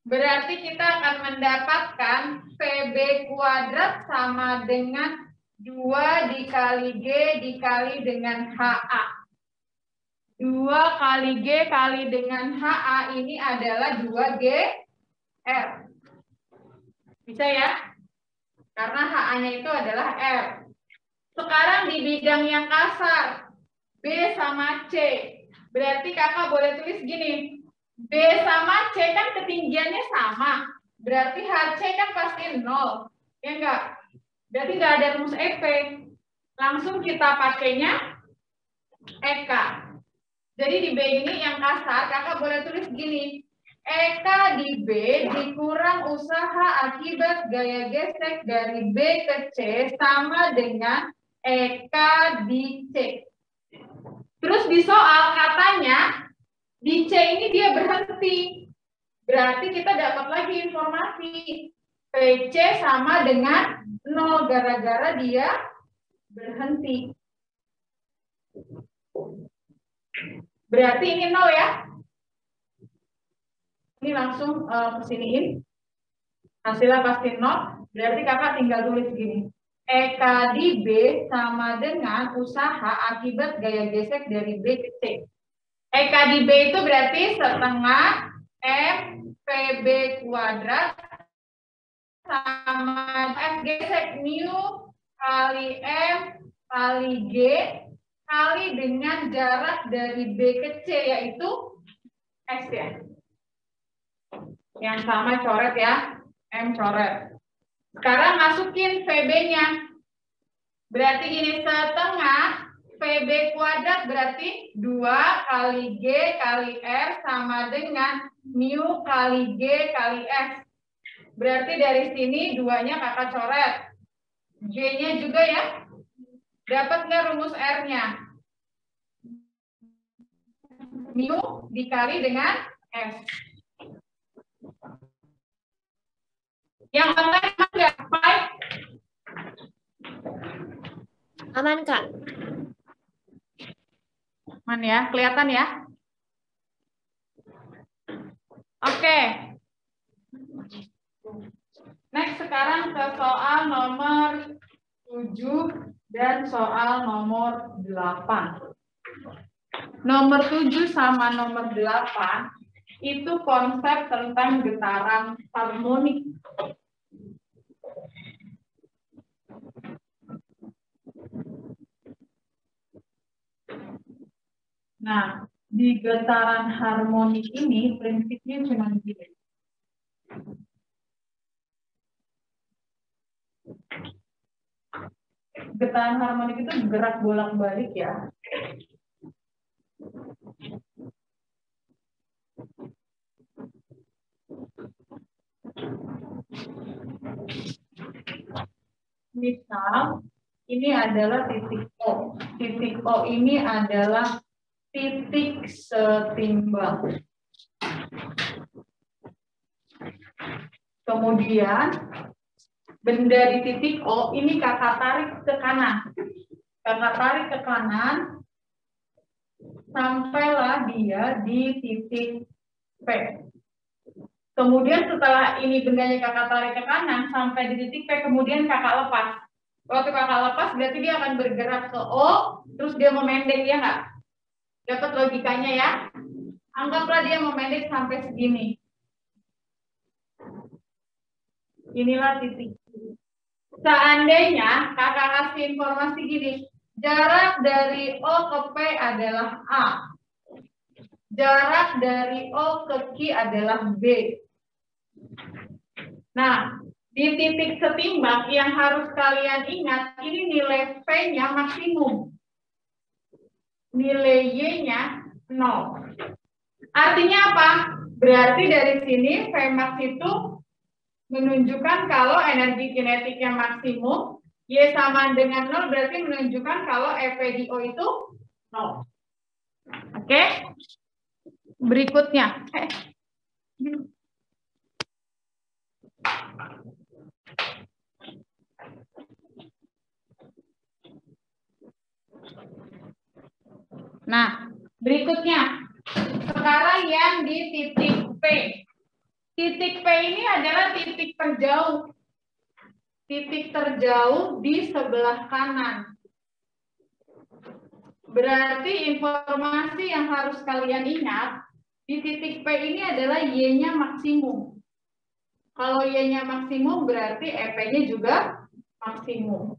Berarti kita akan mendapatkan PB kuadrat sama dengan 2 dikali G dikali dengan HA. 2 kali G kali dengan HA ini adalah 2G R. Bisa ya? Karena HA-nya itu adalah R. Sekarang di bidang yang kasar, B sama C. Berarti kakak boleh tulis gini. B sama C kan ketinggiannya sama. Berarti HC kan pasti 0. Ya enggak? Berarti enggak ada rumus EP. Langsung kita pakainya EK. Jadi di B ini yang kasar, kakak boleh tulis gini. EK di B dikurang usaha akibat gaya gesek dari B ke C sama dengan EK di C. Terus di soal katanya, di C ini dia berhenti. Berarti kita dapat lagi informasi. PC sama dengan 0 gara-gara dia berhenti. Berarti ini 0 ya. Ini langsung kesiniin. Hasilnya pasti 0. Berarti kakak tinggal tulis gini. EK di B sama dengan usaha akibat gaya gesek dari B ke C. EK di B itu berarti setengah M PB kuadrat sama F gesek mu kali M kali G kali dengan jarak dari B ke C yaitu S ya. Yang sama coret ya, M coret. Sekarang masukin VB-nya. Berarti ini setengah PB kuadrat berarti 2 kali G kali R sama dengan mu kali G kali S. Berarti dari sini 2-nya kakak coret. G-nya juga ya. Dapat nggak rumus R-nya? Mu dikali dengan S. Yang online enggak? Baik. Aman, Kak. Aman ya, kelihatan ya? Oke. Next sekarang ke soal nomor 7 dan soal nomor 8. Nomor 7 sama nomor 8 itu konsep tentang getaran harmonik. Nah, di getaran harmonik ini prinsipnya cuma gini. Getaran harmonik itu gerak bolak-balik ya. Misal, ini adalah titik O. Titik O ini adalah titik setimbang. Kemudian, benda di titik O ini kakak tarik ke kanan. Kakak tarik ke kanan, sampailah dia di titik P. Kemudian setelah ini bendanya kakak tarik ke kanan, sampai di titik P, kemudian kakak lepas. Waktu kakak lepas, berarti dia akan bergerak ke O, terus dia memendek, ya nggak? Dapat logikanya ya? Anggaplah dia memendek sampai segini. Inilah titik. Seandainya kakak kasih informasi gini, jarak dari O ke P adalah A. Jarak dari O ke Q adalah B. Nah, di titik setimbang yang harus kalian ingat, ini nilai P-nya maksimum. Nilai Y-nya 0. Artinya apa? Berarti dari sini Vmax itu menunjukkan kalau energi kinetiknya maksimum, Y sama dengan 0 berarti menunjukkan kalau EPDO itu 0. Oke? Berikutnya. Nah, berikutnya. Sekarang yang di titik P. Titik P ini adalah titik terjauh. Titik terjauh di sebelah kanan. Berarti informasi yang harus kalian ingat, di titik P ini adalah Y-nya maksimum. Kalau Y-nya maksimum berarti EP-nya juga maksimum.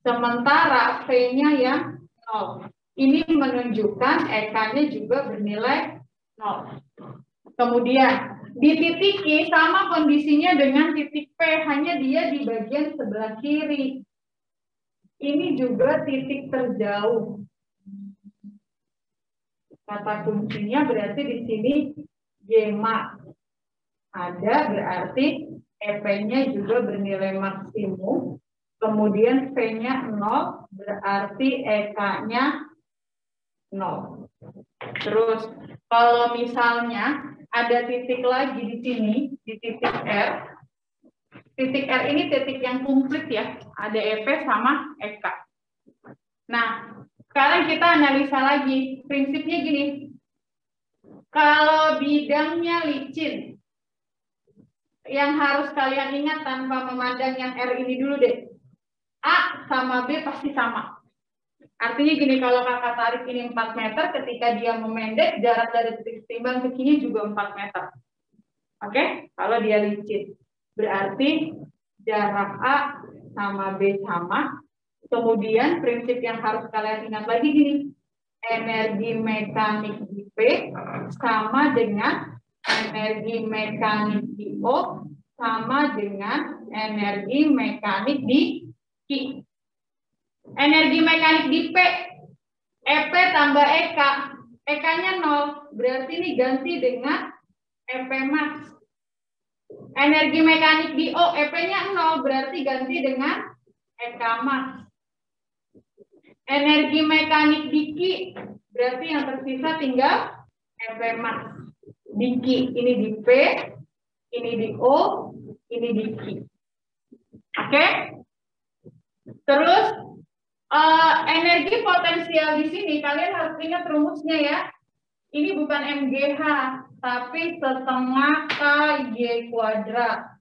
Sementara V-nya yang 0. Ini menunjukkan EK-nya juga bernilai 0. Kemudian di titik Q sama kondisinya dengan titik P, hanya dia di bagian sebelah kiri. Ini juga titik terjauh. Kata kuncinya berarti di sini G-max. Ada berarti EP-nya juga bernilai maksimum. Kemudian V-nya 0 berarti EK-nya 0. Terus kalau misalnya ada titik lagi di sini, di titik R. Titik R ini titik yang komplit ya. Ada EP sama EK. Nah, sekarang kita analisa lagi. Prinsipnya gini. Kalau bidangnya licin, yang harus kalian ingat tanpa memandang yang R ini dulu deh. A sama B pasti sama. Artinya gini, kalau kakak tarik ini 4 meter, ketika dia memendek, jarak dari titik setimbang ke sini juga 4 meter. Oke? Kalau dia licin. Berarti jarak A sama B sama. Kemudian prinsip yang harus kalian ingat lagi gini. Energi mekanik di P sama dengan energi mekanik di O sama dengan energi mekanik di Q. Energi mekanik di P, EP tambah EK. EK-nya 0, berarti ini ganti dengan EP max. Energi mekanik di O, EP-nya 0, berarti ganti dengan EK max. Energi mekanik di Q, berarti yang tersisa tinggal EP max. Di Q, ini di P, ini di O, ini di Q. Oke? Terus, energi potensial di sini, kalian harus ingat rumusnya ya. Ini bukan MGH, tapi setengah KY kuadrat.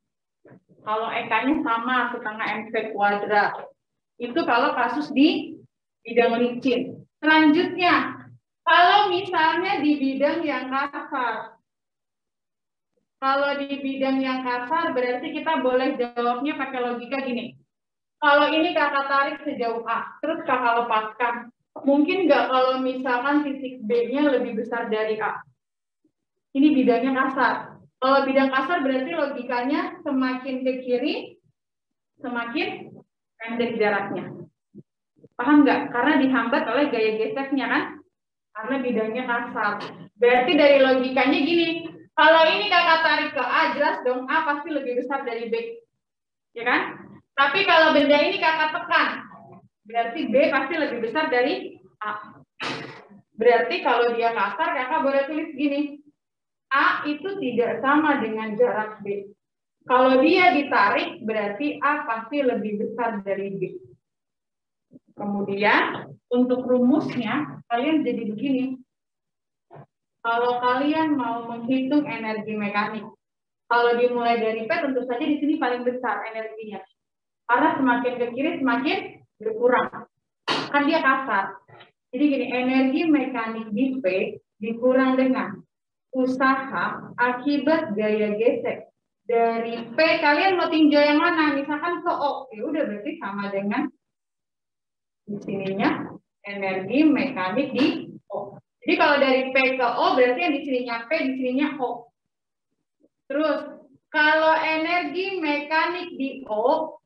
Kalau EK-nya sama, setengah MC kuadrat. Itu kalau kasus di bidang licin. Selanjutnya, Kalau misalnya di bidang yang kasar. Kalau di bidang yang kasar berarti kita boleh jawabnya pakai logika gini. Kalau ini kakak tarik sejauh A, terus kakak lepaskan. Mungkin nggak kalau misalkan titik B-nya lebih besar dari A. Ini bidangnya kasar. Kalau bidang kasar berarti logikanya semakin ke kiri, semakin pendek jaraknya. Paham nggak? Karena dihambat oleh gaya geseknya kan? Karena bidangnya kasar. Berarti dari logikanya gini, kalau ini kakak tarik ke A, jelas dong A pasti lebih besar dari B. Ya kan? Tapi kalau benda ini kakak tekan, berarti B pasti lebih besar dari A. Berarti kalau dia kasar, kakak boleh tulis gini, A itu tidak sama dengan jarak B. Kalau dia ditarik, berarti A pasti lebih besar dari B. Kemudian, untuk rumusnya, kalian jadi begini. Kalau kalian mau menghitung energi mekanik, kalau dimulai dari P, tentu saja di sini paling besar energinya. Karena semakin ke kiri, semakin berkurang. Kan dia kasar. Jadi gini, energi mekanik di P dikurang dengan usaha akibat gaya gesek. Dari P, kalian mau tinjau yang mana? Misalkan ke O. Ya udah, berarti sama dengan di sininya energi mekanik di O. Jadi kalau dari P ke O berarti yang di sininya P, di sininya O. Terus kalau energi mekanik di O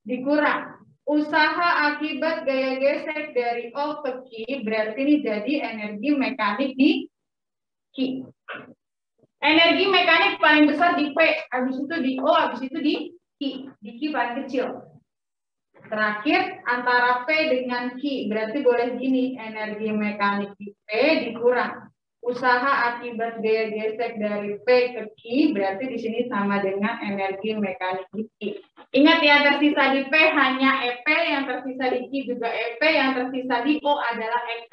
dikurang usaha akibat gaya gesek dari O ke Q berarti ini jadi energi mekanik di Q. Energi mekanik paling besar di P, habis itu di O, habis itu di Q. Di Q paling kecil. Terakhir, antara P dengan Q, berarti boleh gini, energi mekanik di P dikurang. Usaha akibat gaya gesek dari P ke Q, berarti di sini sama dengan energi mekanik di Q. Ingat ya, tersisa di P hanya EP, yang tersisa di Q juga EP, yang tersisa di O adalah EK.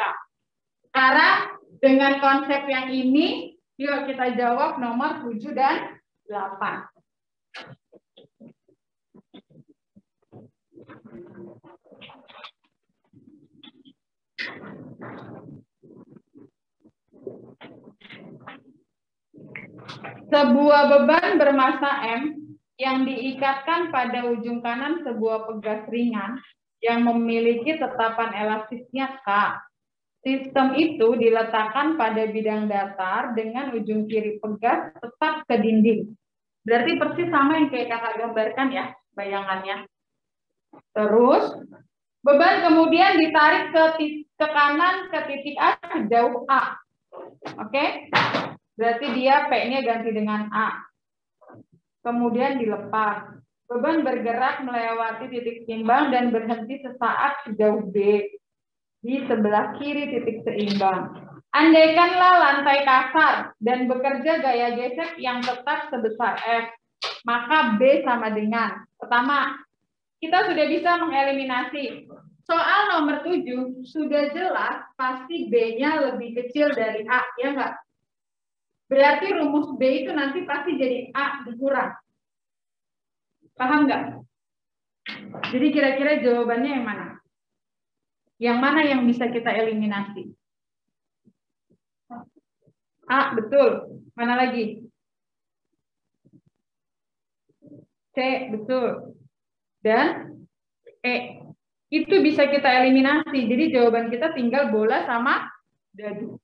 Sekarang, dengan konsep yang ini, yuk kita jawab nomor 7 dan 8. Sebuah beban bermassa M yang diikatkan pada ujung kanan sebuah pegas ringan yang memiliki tetapan elastisnya K. Sistem itu diletakkan pada bidang datar dengan ujung kiri pegas tetap ke dinding. Berarti persis sama yang kayak kakak gambarkan ya, bayangannya. Terus, beban kemudian ditarik ke kanan ke titik A sejauh A. Oke? Berarti dia P-nya ganti dengan A. Kemudian dilepas. Beban bergerak melewati titik timbang dan berhenti sesaat sejauh B. Di sebelah kiri titik seimbang. Andaikanlah lantai kasar dan bekerja gaya gesek yang tetap sebesar F, maka B sama dengan, pertama, kita sudah bisa mengeliminasi. Soal nomor 7, sudah jelas pasti B-nya lebih kecil dari A, ya enggak? Berarti rumus B itu nanti pasti jadi A dikurang. Paham enggak? Jadi kira-kira jawabannya yang mana? Yang mana yang bisa kita eliminasi? A, betul. Mana lagi? C, betul. Dan E. Itu bisa kita eliminasi. Jadi jawaban kita tinggal bola sama dadu.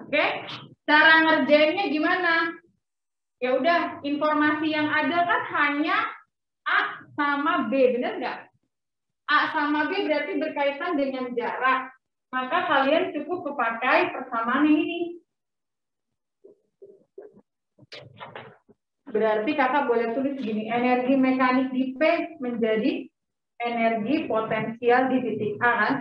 Oke? Cara ngerjainnya gimana? Ya udah, informasi yang ada kan hanya A sama B, benar nggak? A sama B berarti berkaitan dengan jarak. Maka kalian cukup memakai persamaan ini. Berarti kakak boleh tulis gini, energi mekanik di P menjadi energi potensial di titik A kan?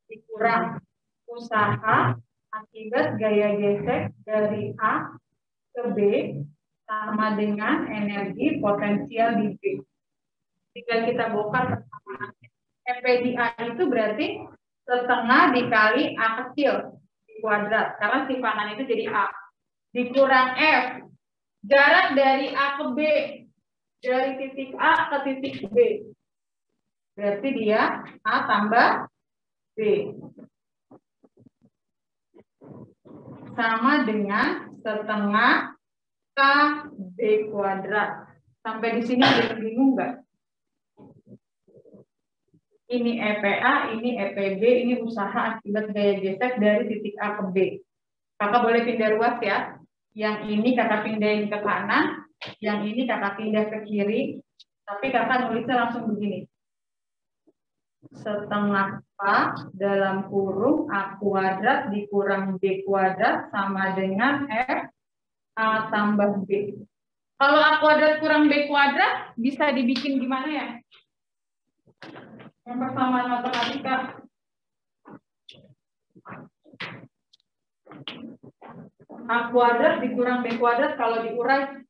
Dikurang usaha akibat gaya gesek dari A ke B sama dengan energi potensial di B. Tinggal kita bongkar persamaan. EP di A itu berarti setengah dikali A kecil di kuadrat. Karena simpanan itu jadi A. Dikurang F. Jarak dari A ke B. Dari titik A ke titik B. Berarti dia A tambah B. sama dengan setengah KB kuadrat. Sampai di sini ada yang bingung nggak? Ini EPA, ini EPB, ini usaha akibat gaya gesek dari titik A ke B. Kakak boleh pindah ruas ya. Yang ini kakak pindahin ke kanan, yang ini kakak pindah ke kiri. Tapi kakak nulisnya langsung begini. Setengah K dalam kurung A kuadrat dikurang B kuadrat sama dengan F A tambah B. Kalau A kuadrat kurang B kuadrat bisa dibikin gimana ya? Yang persamaan matematika. A kuadrat dikurang B kuadrat kalau diurai.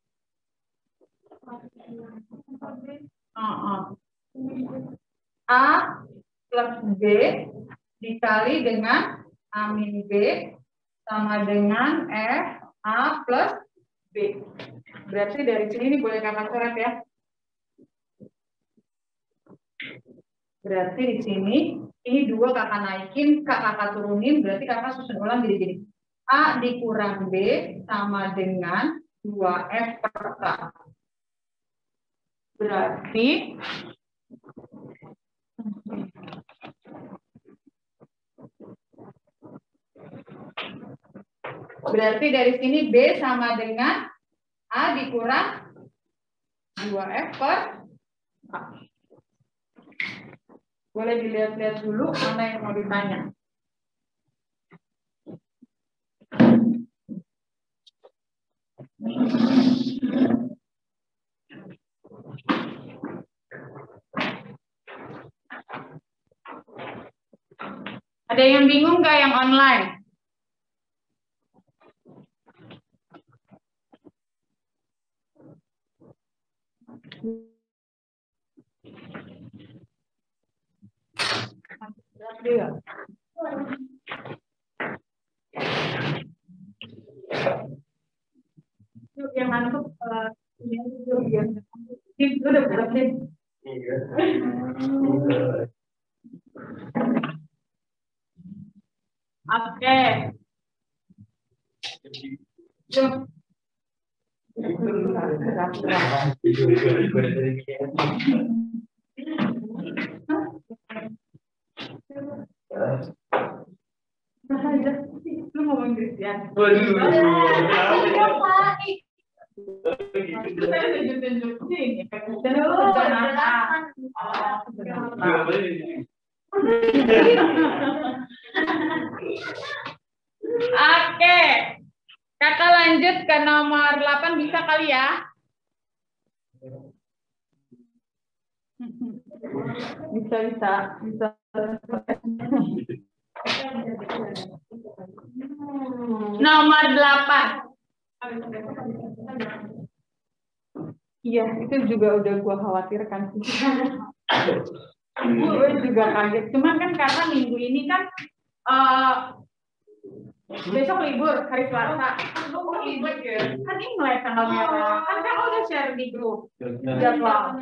A plus B dikali dengan A min B sama dengan F A plus B. Berarti dari sini boleh kakak coret ya. Berarti di sini, ini 2 kakak naikin, kakak turunin, berarti kakak susun ulang jadi gini. A dikurang B sama dengan 2F per K. Berarti dari sini B sama dengan A dikurang 2F per K. Boleh dilihat-lihat dulu mana yang mau ditanya. Ada yang bingung nggak yang online? Yang ngantuk itu udah berat nih. Oke. Lu ngomong Inggris ya? Oke, kakak lanjut ke nomor 8 bisa kali ya? Bisa. Nomor 8. Iya, itu juga udah gua khawatirkan. Gue juga kaget. Cuman kan karena minggu ini kan besok libur, hari Selasa. Libur ya. Kan ini mulai tanggal merah. Kan kakak udah share di grup jadwal.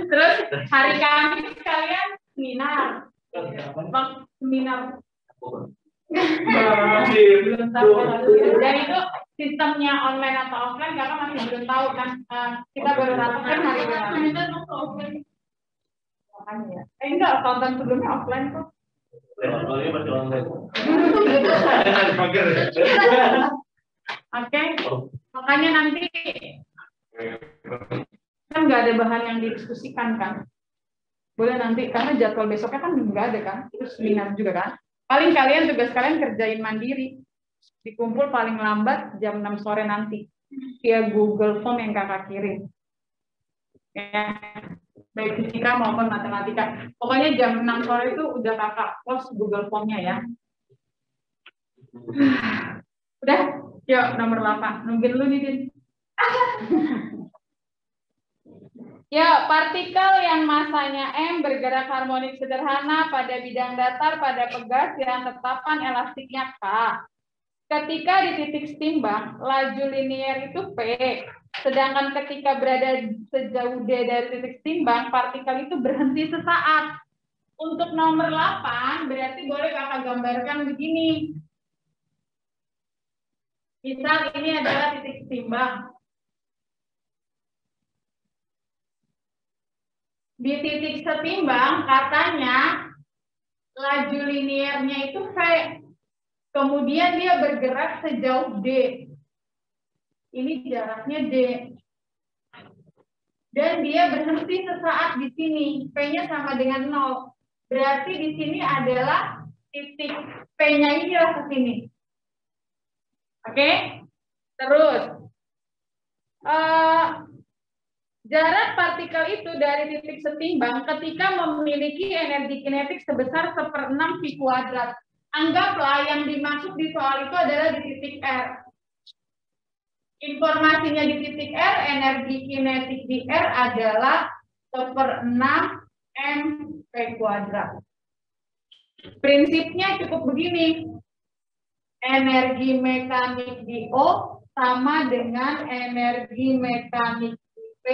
Terus hari Kamis kalian seminar. Seminar. Belum tahu. Dan itu sistemnya online atau offline kakak masih belum tahu kan. Kita baru ratakan hari Kamis. Enggak, konten sebelumnya offline kok. Oke, makanya nanti kan nggak ada bahan yang didiskusikan kan. Boleh nanti karena jadwal besoknya kan nggak ada kan, terus seminar juga kan. Paling kalian tugas kalian kerjain mandiri, dikumpul paling lambat jam 6 sore nanti via Google Form yang kakak kirim. Ya, baik fisika maupun matematika. Pokoknya jam 6 sore itu udah kakak post Google Form-nya ya. Udah, yuk nomor 8. Nungguin dulu nih, Din. Ya, partikel yang masanya M bergerak harmonik sederhana pada bidang datar pada pegas yang tetapan elastiknya K. Ketika di titik setimbang, laju linier itu P. Sedangkan ketika berada sejauh D dari titik setimbang, partikel itu berhenti sesaat. Untuk nomor 8 berarti boleh kakak gambarkan begini. Misal ini adalah titik setimbang. Di titik setimbang katanya laju linearnya itu V. Kemudian dia bergerak sejauh D. Ini jaraknya D. Dan dia berhenti sesaat di sini. P-nya sama dengan 0. Berarti di sini adalah titik P-nya inilah ke sini. Oke? Terus. Jarak partikel itu dari titik setimbang ketika memiliki energi kinetik sebesar 1/6 V². Anggaplah yang dimaksud di soal itu adalah di titik R. Informasinya di titik R, energi kinetik di R adalah 1/6 mv². Prinsipnya cukup begini. Energi mekanik di O sama dengan energi mekanik di P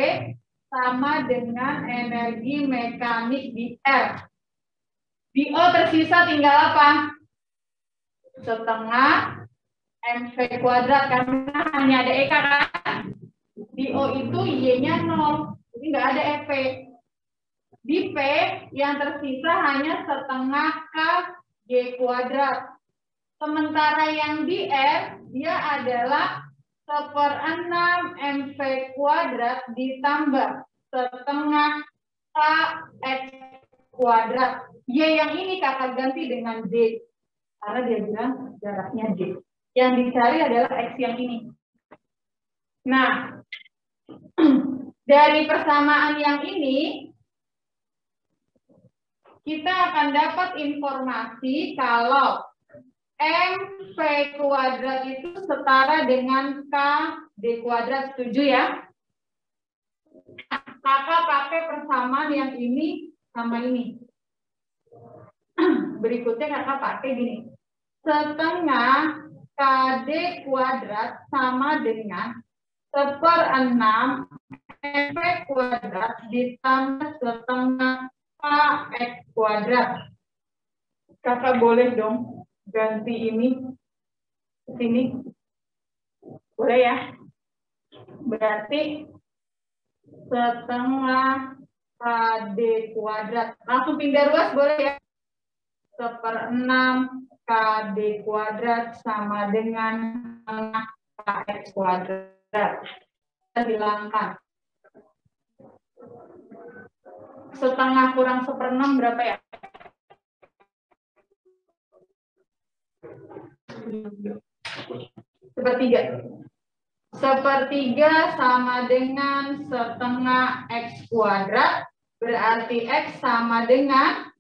sama dengan energi mekanik di R. Di O tersisa tinggal apa? Setengah mv² karena hanya ada EK kan? Di O itu Y-nya 0, jadi nggak ada EP. Di P yang tersisa hanya setengah kg². Sementara yang di R dia adalah 1/6 mv² ditambah setengah kx². Y yang ini kakak ganti dengan D karena dia bilang jaraknya D. Yang dicari adalah X yang ini. Nah, dari persamaan yang ini, kita akan dapat informasi kalau mv² itu setara dengan kd². Setuju ya? Kakak pakai persamaan yang ini sama ini. Berikutnya kakak pakai gini. Setengah kd² sama dengan 1/6 mv² ditambah setengah kx². Kakak boleh dong ganti ini ke sini. Boleh ya? Berarti setengah kd². Langsung pindah ruas boleh ya? 1/6 kd² sama dengan kx². Kita hilangkan. Setengah kurang 1/6 berapa ya? Sepertiga. Sepertiga sama dengan setengah x². Berarti x sama dengan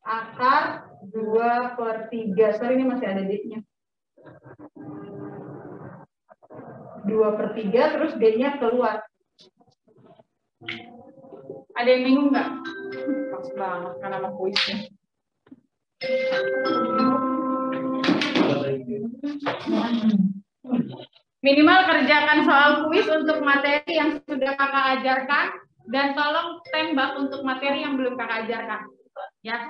akar 2/3. Sorry, ini masih ada D-nya. 2/3 terus D-nya keluar. Ada yang bingung nggak? Pas banget karena mau kuisnya. Minimal kerjakan soal kuis untuk materi yang sudah kakak ajarkan dan tolong tembak untuk materi yang belum kakak ajarkan. Ya.